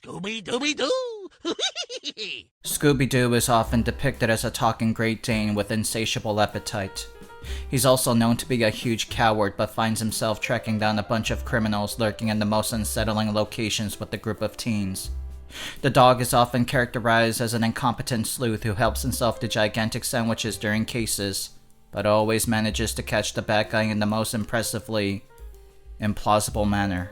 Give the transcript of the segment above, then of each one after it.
Scooby-Dooby-Doo! Scooby Doo is often depicted as a talking Great Dane with insatiable appetite. He's also known to be a huge coward, but finds himself tracking down a bunch of criminals lurking in the most unsettling locations with a group of teens. The dog is often characterized as an incompetent sleuth who helps himself to gigantic sandwiches during cases, but always manages to catch the bad guy in the most impressively implausible manner.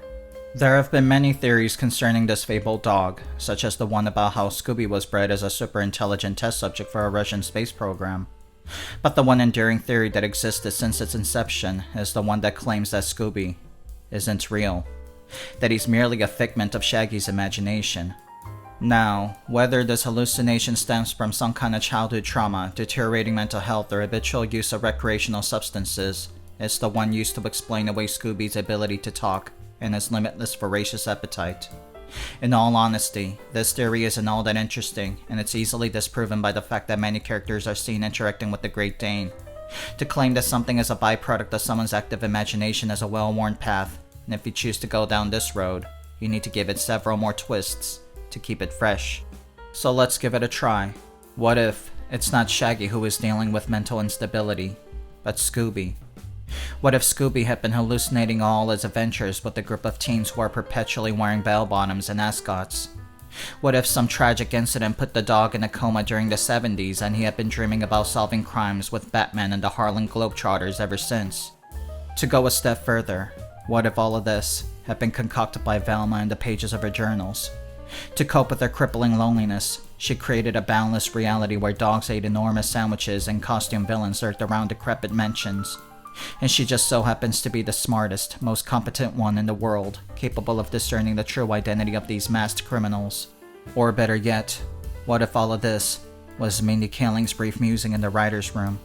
There have been many theories concerning this fabled dog, such as the one about how Scooby was bred as a super intelligent test subject for a Russian space program. But the one enduring theory that existed since its inception is the one that claims that Scooby isn't real, that he's merely a figment of Shaggy's imagination. Now, whether this hallucination stems from some kind of childhood trauma, deteriorating mental health, or habitual use of recreational substances, it's the one used to explain away Scooby's ability to talk and his limitless voracious appetite. In all honesty, this theory isn't all that interesting, and it's easily disproven by the fact that many characters are seen interacting with the Great Dane. To claim that something is a byproduct of someone's active imagination is a well-worn path, and if you choose to go down this road, you need to give it several more twists to keep it fresh. So let's give it a try. What if it's not Shaggy who is dealing with mental instability, but Scooby? What if Scooby had been hallucinating all his adventures with a group of teens who are perpetually wearing bell-bottoms and ascots? What if some tragic incident put the dog in a coma during the 70s and he had been dreaming about solving crimes with Batman and the Harlem Globetrotters ever since? To go a step further, what if all of this had been concocted by Velma in the pages of her journals? To cope with her crippling loneliness, she created a boundless reality where dogs ate enormous sandwiches and costume villains lurked around decrepit mansions. And she just so happens to be the smartest, most competent one in the world, capable of discerning the true identity of these masked criminals. Or better yet, what if all of this was Mindy Kaling's brief musing in the writer's room?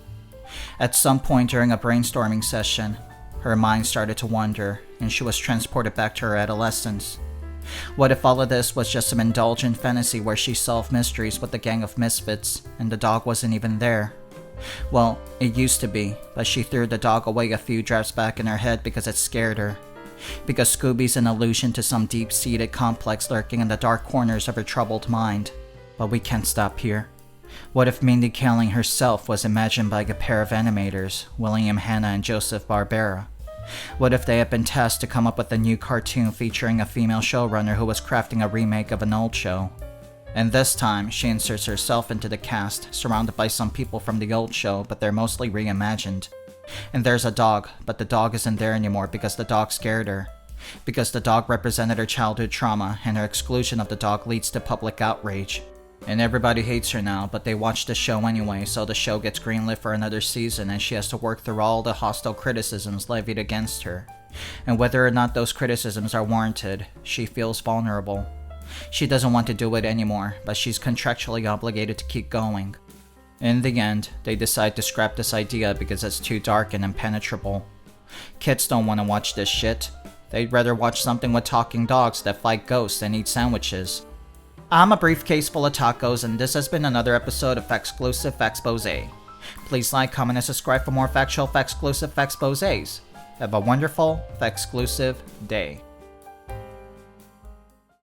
At some point during a brainstorming session, her mind started to wander, and she was transported back to her adolescence. What if all of this was just some indulgent fantasy where she solved mysteries with a gang of misfits, and the dog wasn't even there? Well, it used to be, but she threw the dog away a few drafts back in her head because it scared her. Because Scooby's an allusion to some deep-seated complex lurking in the dark corners of her troubled mind. But we can't stop here. What if Mindy Kaling herself was imagined by a pair of animators, William Hanna and Joseph Barbera? What if they had been tasked to come up with a new cartoon featuring a female showrunner who was crafting a remake of an old show? And this time, she inserts herself into the cast, surrounded by some people from the old show, but they're mostly reimagined. And there's a dog, but the dog isn't there anymore because the dog scared her. Because the dog represented her childhood trauma, and her exclusion of the dog leads to public outrage. And everybody hates her now, but they watch the show anyway, so the show gets greenlit for another season, and she has to work through all the hostile criticisms levied against her. And whether or not those criticisms are warranted, she feels vulnerable. She doesn't want to do it anymore, but she's contractually obligated to keep going. In the end, they decide to scrap this idea because it's too dark and impenetrable. Kids don't want to watch this shit. They'd rather watch something with talking dogs that fight ghosts and eat sandwiches. I'm a briefcase full of tacos, and this has been another episode of Phax-clusive Phaxpose. Please like, comment, and subscribe for more factual Phax-clusive Phaxposes. Have a wonderful Phax-clusive day.